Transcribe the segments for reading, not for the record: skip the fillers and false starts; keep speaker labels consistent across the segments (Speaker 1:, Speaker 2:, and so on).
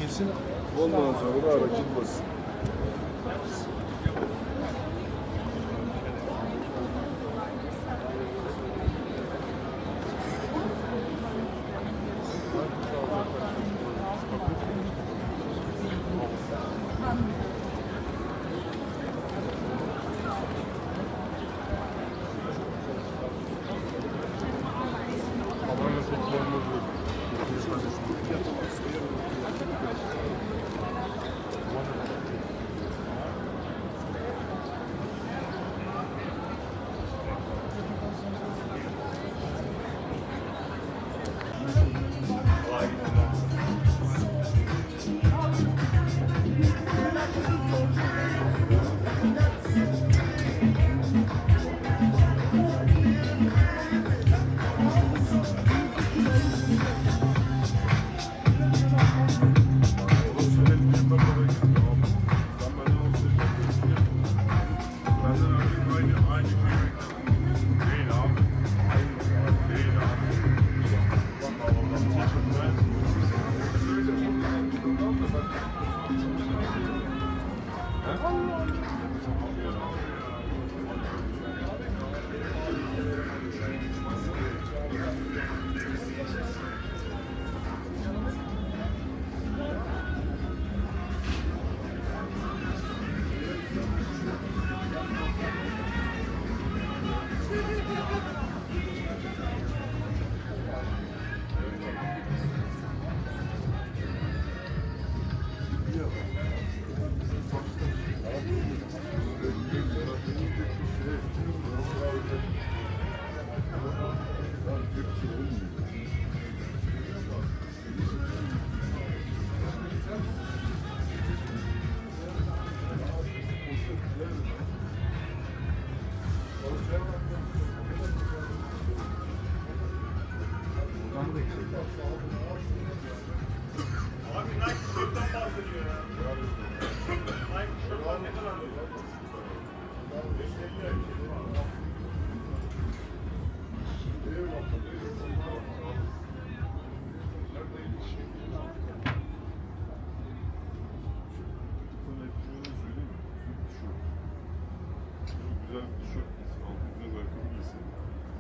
Speaker 1: Kesin ondan sonra da aracın basın.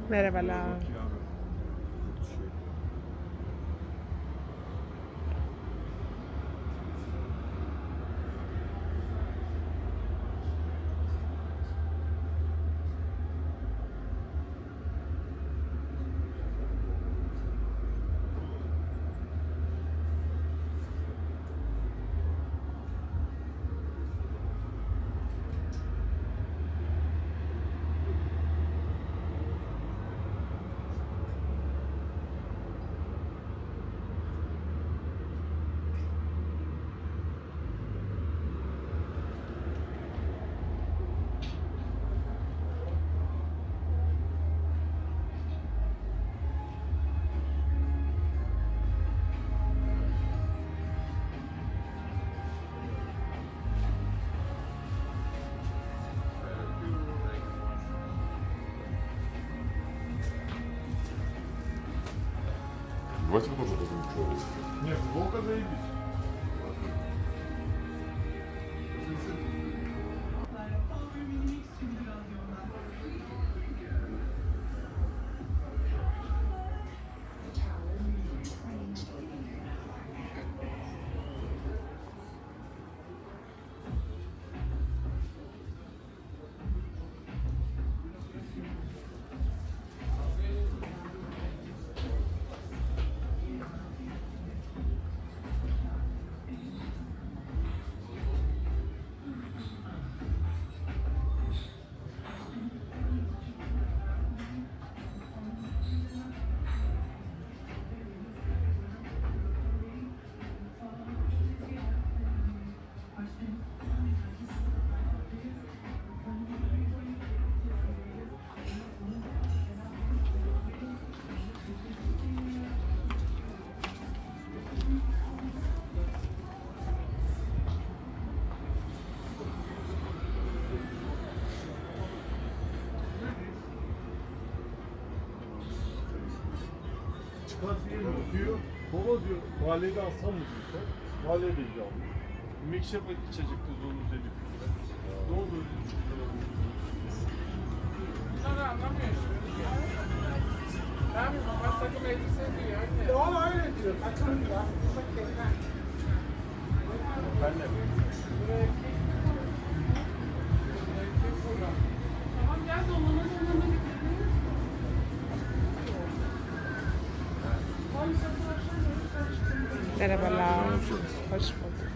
Speaker 2: Merhabalar.
Speaker 3: Давайте тоже возьмем человека.
Speaker 1: Нет, футболка заебись. Çıkartayım mı diyor. Baba diyor, mahallede alsam mı diyor. Mahallede değil aldım. Mekşef içecekti zorunlu dedik. Ne oldu?
Speaker 2: Bunları anlamıyor işte. Ne yapayım? Baba takım elbise diyor. O öyle diyor. Takım diyor.
Speaker 1: Ben de.
Speaker 2: Tamam gel dolmanın yanına gidelim. Merhabalar. Hoş bulduk.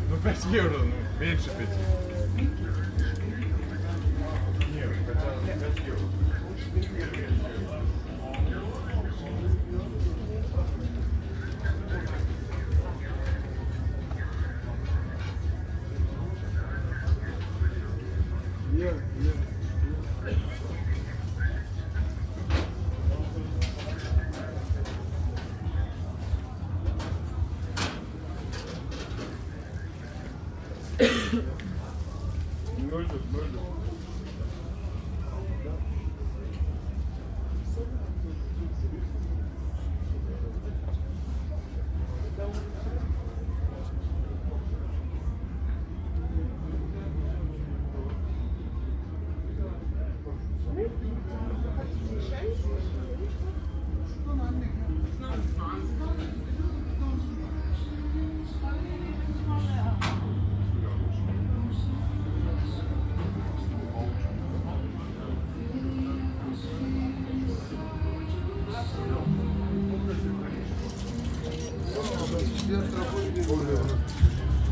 Speaker 4: No 5 euro, no. Większy 5. Nie, 5 euro.
Speaker 1: Müldür.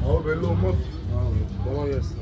Speaker 3: Abi belli olmaz. Kolay gelsin.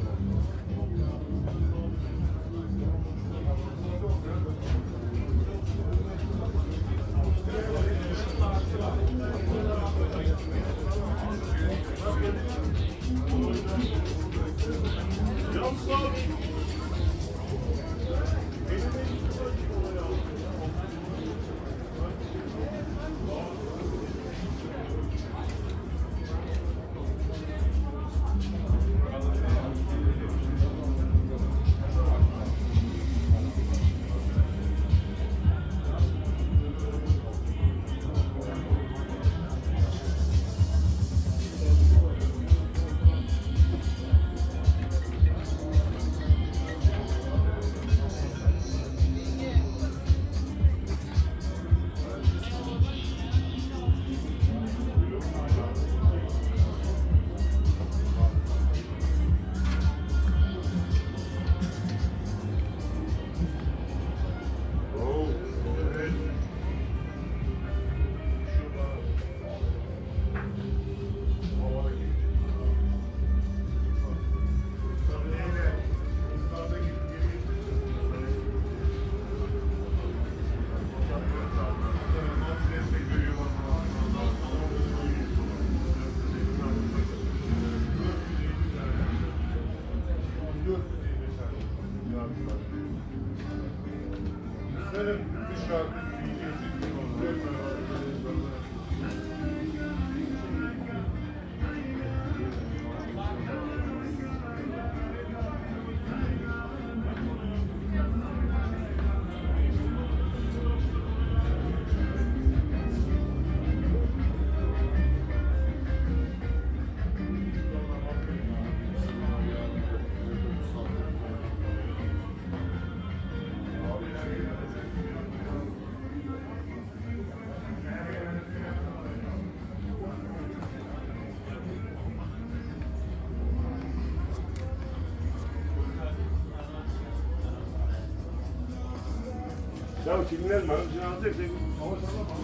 Speaker 3: Ya kimler mi?
Speaker 1: Cenaze tek ama sana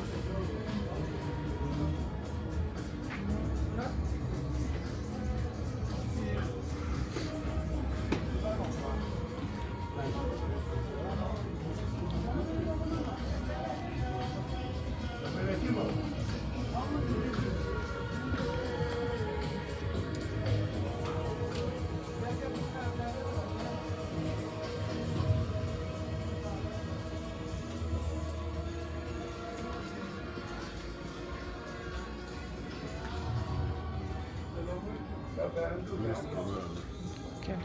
Speaker 2: Gel.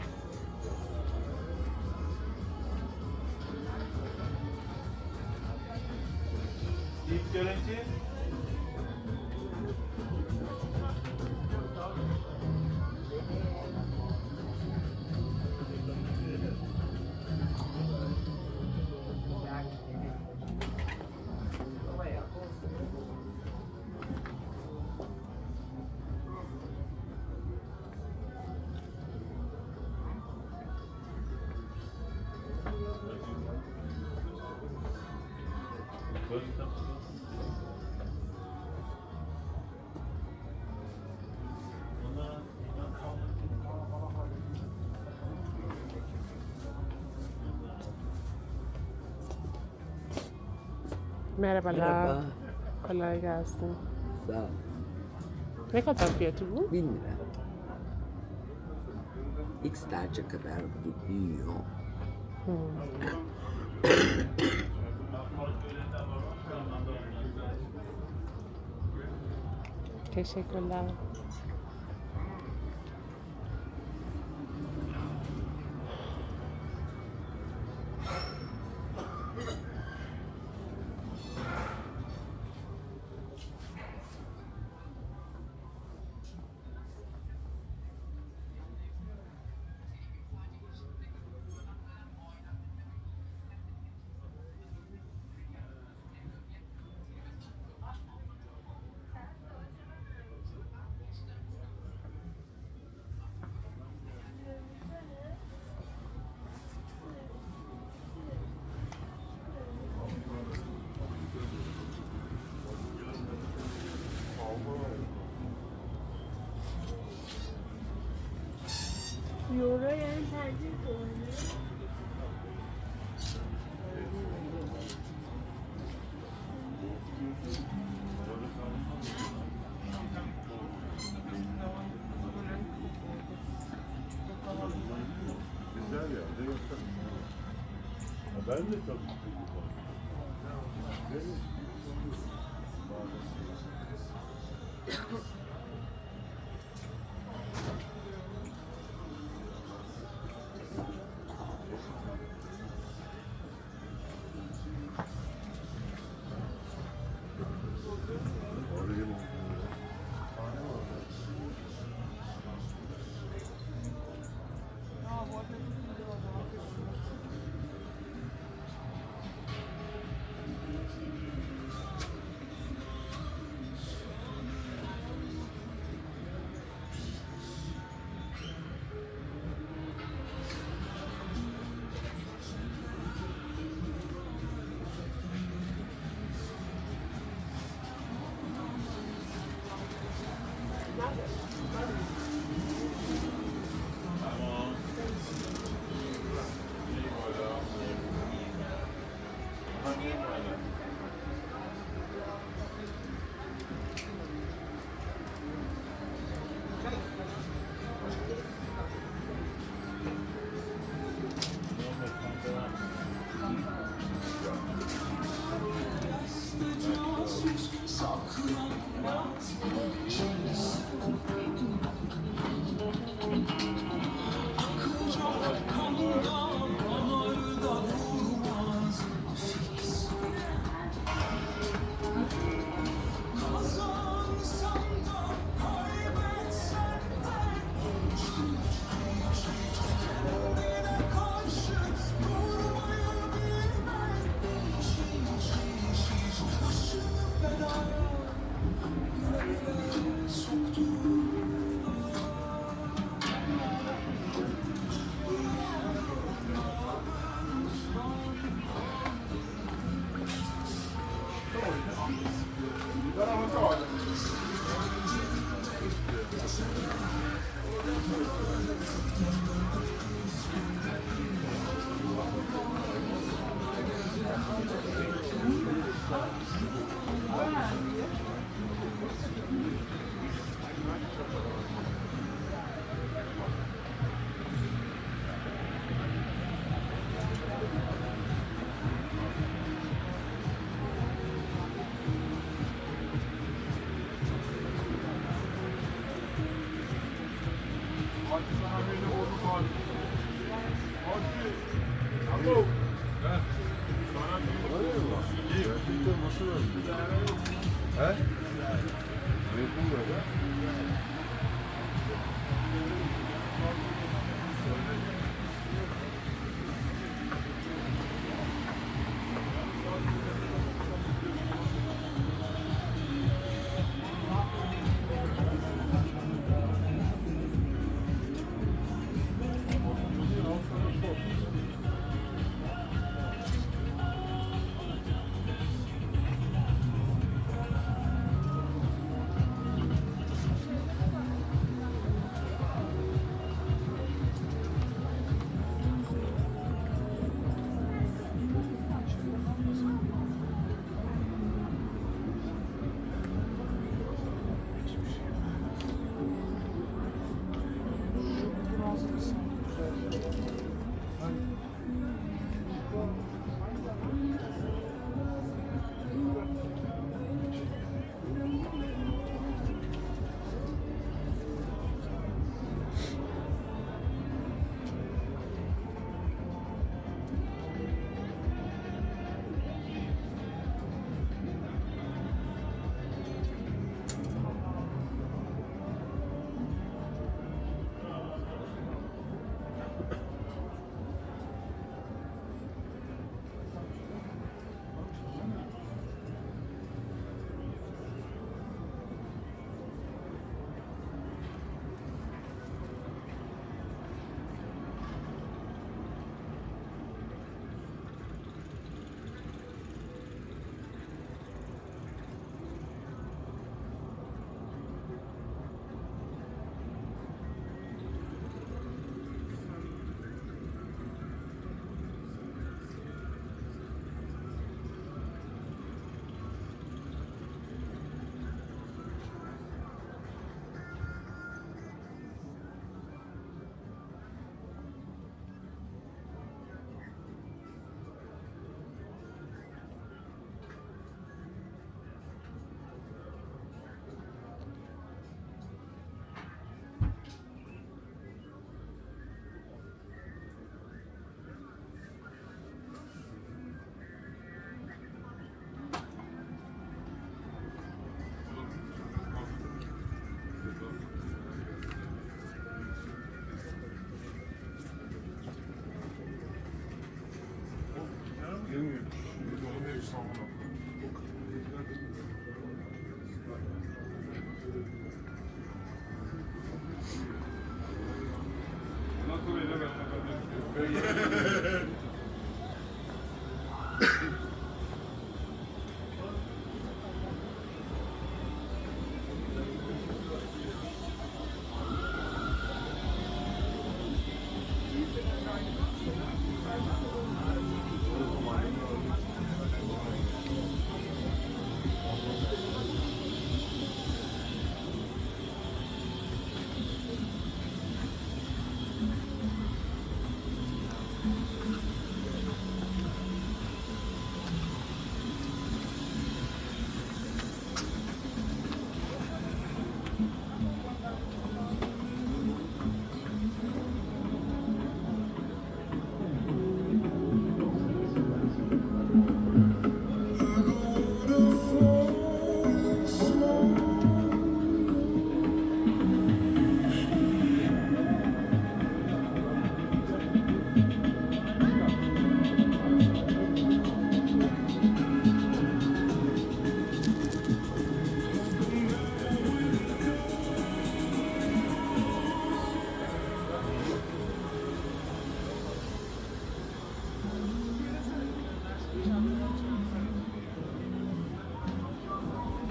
Speaker 1: İlk görüntü.
Speaker 2: Merhabalar.
Speaker 5: Merhaba.
Speaker 2: Kolay gelsin.
Speaker 5: Sağ ol.
Speaker 2: Ne kadar fiyatı bu?
Speaker 5: 1000 lira. X'lerce kadar büyüyor.
Speaker 2: Teşekkürler.
Speaker 6: Yorayan tercih konuyu.
Speaker 1: Güzel ya. Ne yapalım? Ben de tabii ki.
Speaker 3: He? Mümkün böyle.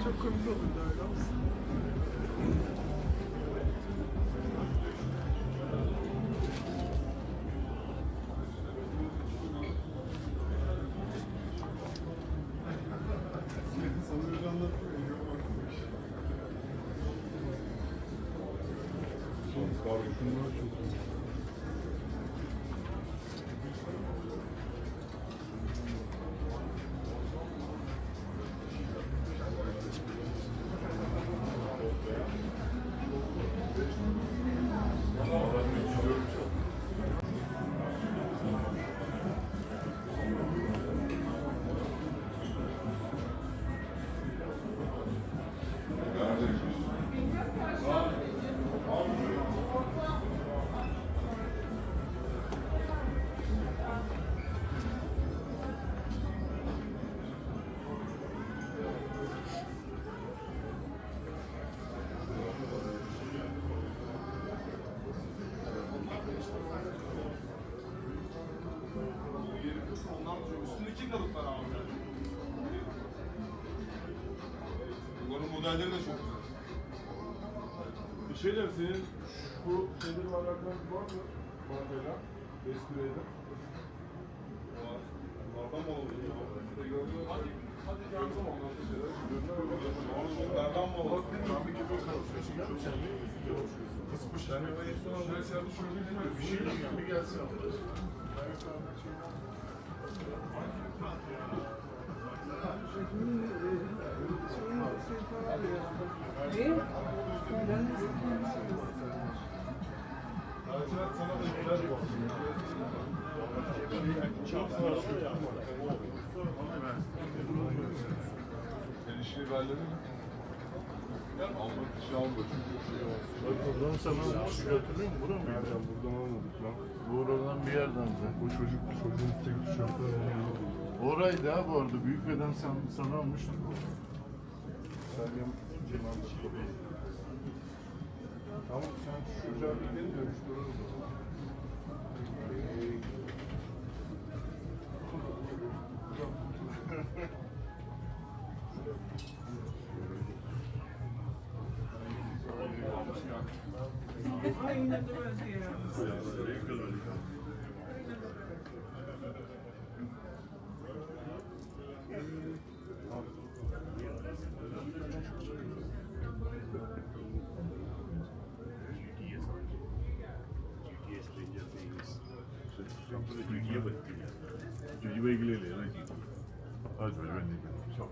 Speaker 2: Çok komik olurdu öyle olsun.
Speaker 4: kalıplar ama. Bunların modelleri de çok güzel.
Speaker 1: Bir şeyler senin bu şeylerin alakalı var mı? Markayla, Respire'yle.
Speaker 4: Bunlardan mı oldu?
Speaker 1: Hadi yardım ondan bir şeyler.
Speaker 4: Bunlardan mı oldu?
Speaker 1: Kısmış. Yani en son mesela düşündüğüm bir şey yok. Bir gelsin. Sana da güzel bir
Speaker 4: Enişteyi belirledin mi? Almak işi alma çünkü şey olsun.
Speaker 3: Buradan sana bir şey götürüyor mu? Buradan mı?
Speaker 1: Nereden buradan almadık lan?
Speaker 3: Buradan bir yerden de.
Speaker 1: O çocuğun tek tişörtleri
Speaker 3: Oraydı ha bu arada. Büyük beden sana almıştık.
Speaker 1: Tamam sen şu çocuğa bir gidelim dönüştürürüz.
Speaker 3: Tecrübe ilgili yani. Hadi böyle ben de gidelim. Çok.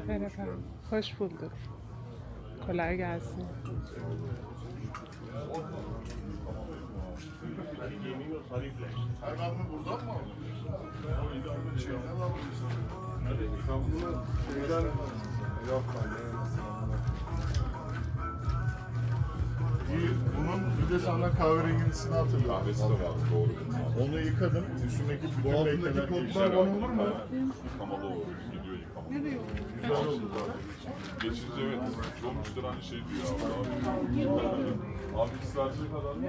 Speaker 2: Merhaba, hoş bulduk. Kolay gelsin.
Speaker 3: Hayvan mı buradan mı alıyorsun? Şeyden alıyorsun.
Speaker 1: Sen bunu şeyden yok
Speaker 3: Bunun bir de sana kahverengisini hatırlıyorum.
Speaker 4: Kahvesi de var, doğru.
Speaker 3: Onu yıkadım. Üstündeki bütün
Speaker 1: Bu altındaki
Speaker 3: lekeler
Speaker 1: kodlar bana olur mu?
Speaker 4: Yıkamalı olur, gidiyor yıkamalı.
Speaker 3: güzel oldu zaten.
Speaker 4: Geçince evet, çoğu müşteri hani şey diyor abi. Abi isterdiği kadar mı?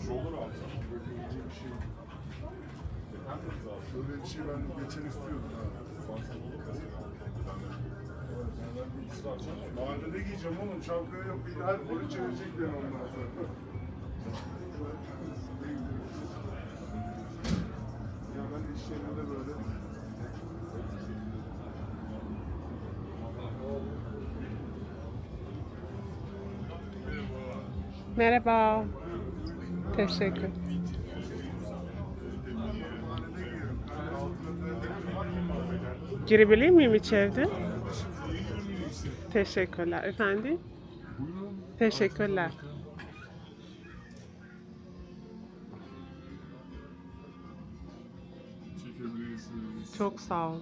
Speaker 4: Şu olur abi.
Speaker 3: Böyle bir şey ben geçen istiyordum ha.
Speaker 1: Mahallede giyeceğim oğlum. Şapkaya yok. Bir her boyu çevirecek beni ondan sonra. Ya ben iş yerinde böyle
Speaker 2: Merhaba. Teşekkür. Girebilir miyim içeride? Teşekkürler. Efendim? Teşekkürler.
Speaker 3: Çekebilirsiniz.
Speaker 2: Çok sağ ol.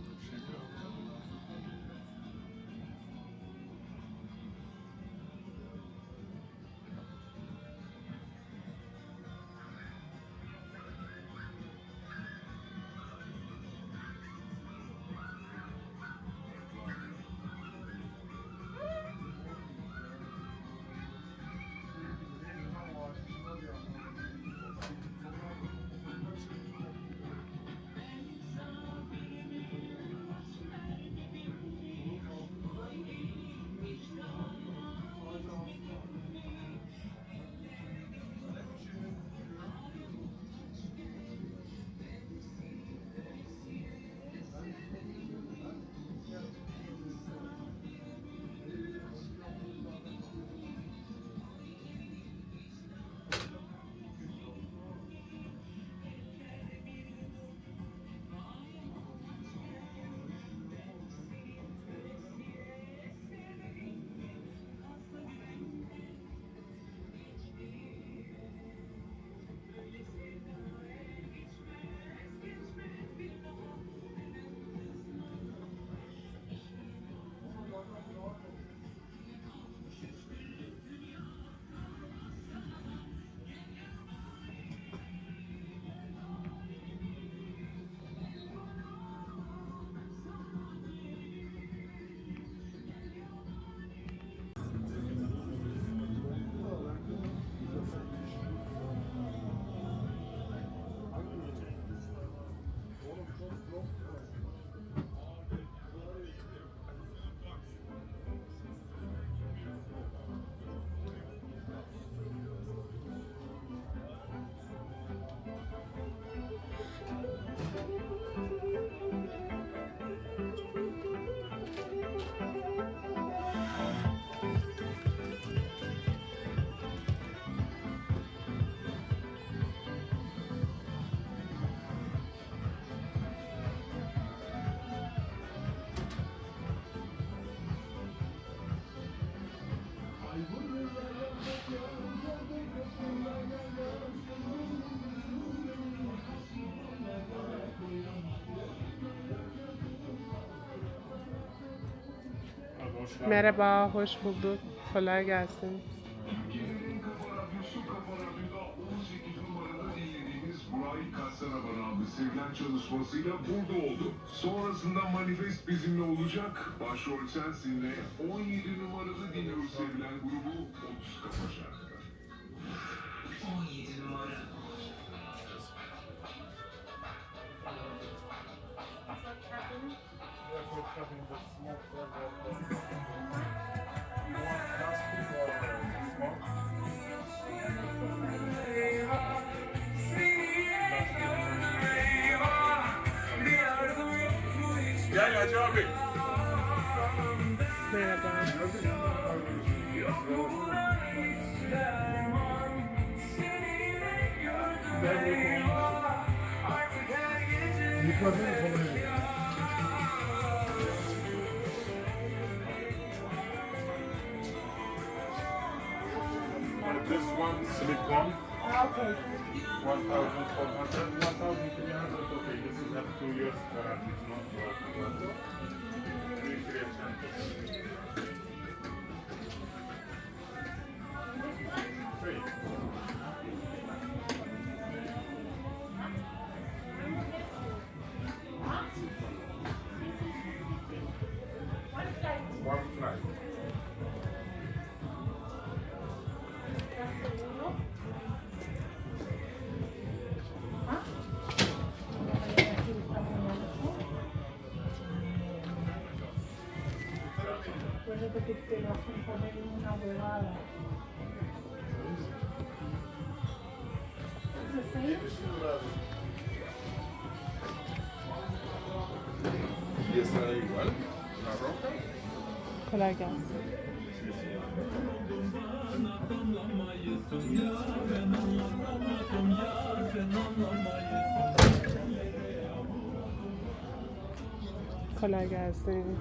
Speaker 2: Merhaba, hoş bulduk. Kolay gelsin.
Speaker 7: Buray Kasaraban adlı sevilen çalışmasıyla burada oldu. Sonrasında Manifest bizimle olacak. Başrol sensinle 17 numaralı dinliyoruz sevilen grubu 30 Kafa Şarkı'da.
Speaker 8: 17 numara.
Speaker 4: Gel Hacı abi.
Speaker 2: Merhaba.
Speaker 3: Mikrofonu konuyor.
Speaker 4: This one silicone.
Speaker 6: Okay.
Speaker 1: 1,400, 1,300, okay. This is at 2 years warranty. It's not broken.
Speaker 4: One fly.
Speaker 6: Acuérdate que te lo hacen poner en una huevada. ¿Es así?
Speaker 4: Y esta era igual, la roja.
Speaker 2: Kolay gelsin. Kolay gelsin.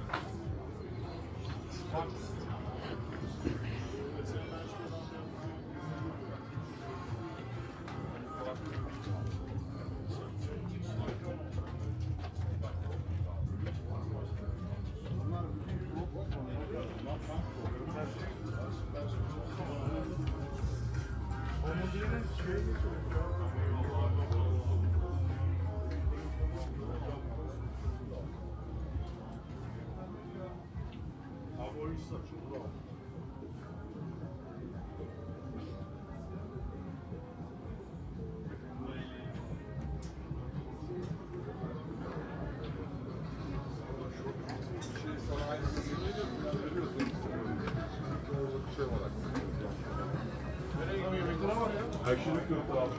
Speaker 4: Aşırı kötü abi.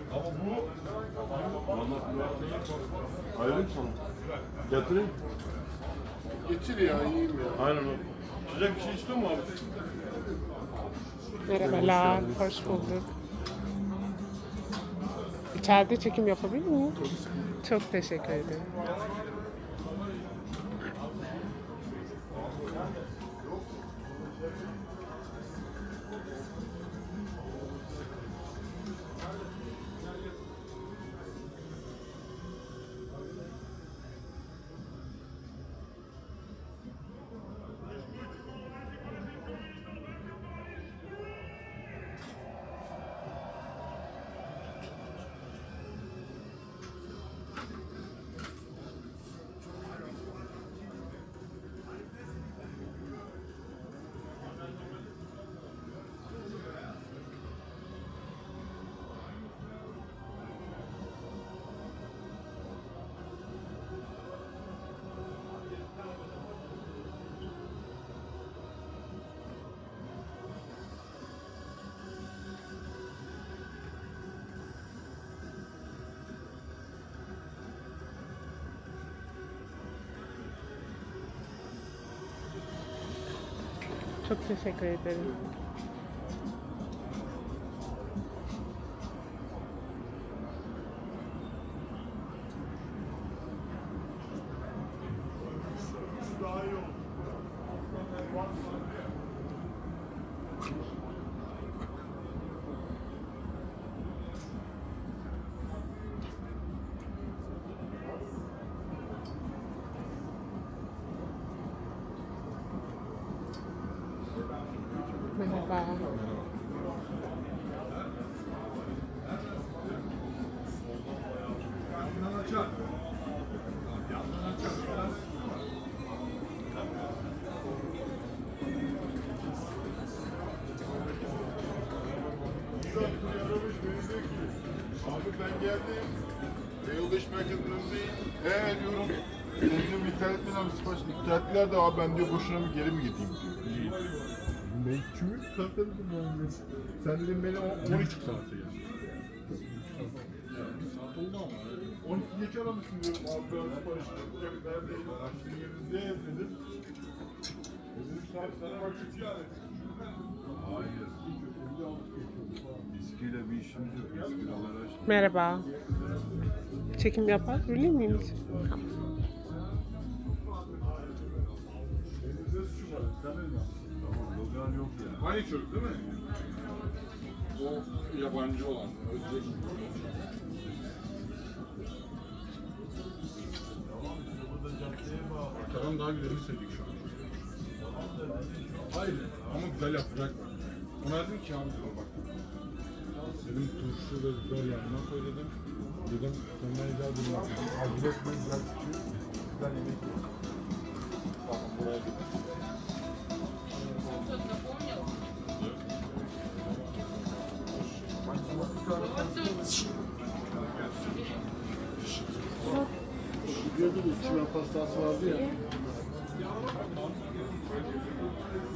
Speaker 4: Ama bu ayrılık sonu. Getireyim.
Speaker 3: Getir ya, yiyeyim ya.
Speaker 4: Aynen o. Sıcak bir şey istiyor mu abi?
Speaker 2: Merhabalar, hoş bulduk. İçeride çekim yapabilir miyim? Çok teşekkür ederim. Çok teşekkür ederim. Merhaba.
Speaker 3: Abi ben geldim. Beyoğlu İş Merkezi'nin önündeyim. Diyorum. Diyorum internetten bir sipariş iptal ettiler de abi ben diyor boşuna mı geri mi gideyim diyor. Ben kimi saatte dedim ben. Sen dedim beni 12 saatte gel. Bir saat oldu ama. 12 geç aramışsın diyorum. Abi ben sipariş yapacak neredeyim? Şimdi yerinizde dedim. Dedim saat sana vakit yani. Hayır. İskiyle bir işimiz yok. İskiyle araç.
Speaker 2: Merhaba. Çekim yapabilir miyim?
Speaker 3: Elinizde suçu var. Sen ne diyorsun? Tamam, logar yok yani. Aynı çocuk değil mi? O yabancı olan. Özbek. Tamam daha güzel istedik şu an. Hayır ama güzel yapacaklar. Ona dedim ki abi diyorum bak. Dedim turşu ve biber yanına söyledim. Dedim senden rica ederim abi. Acil etme güzel çıkıyor. Güzel yemek yiyor. Tamam buraya gittim. Diyordu da içime pastası vardı ya.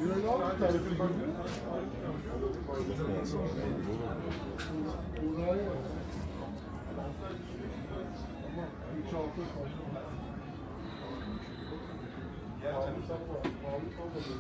Speaker 3: Yine al bir tarifini bakıyor. Buraya. Ama 3-6 pahalı kalmadı.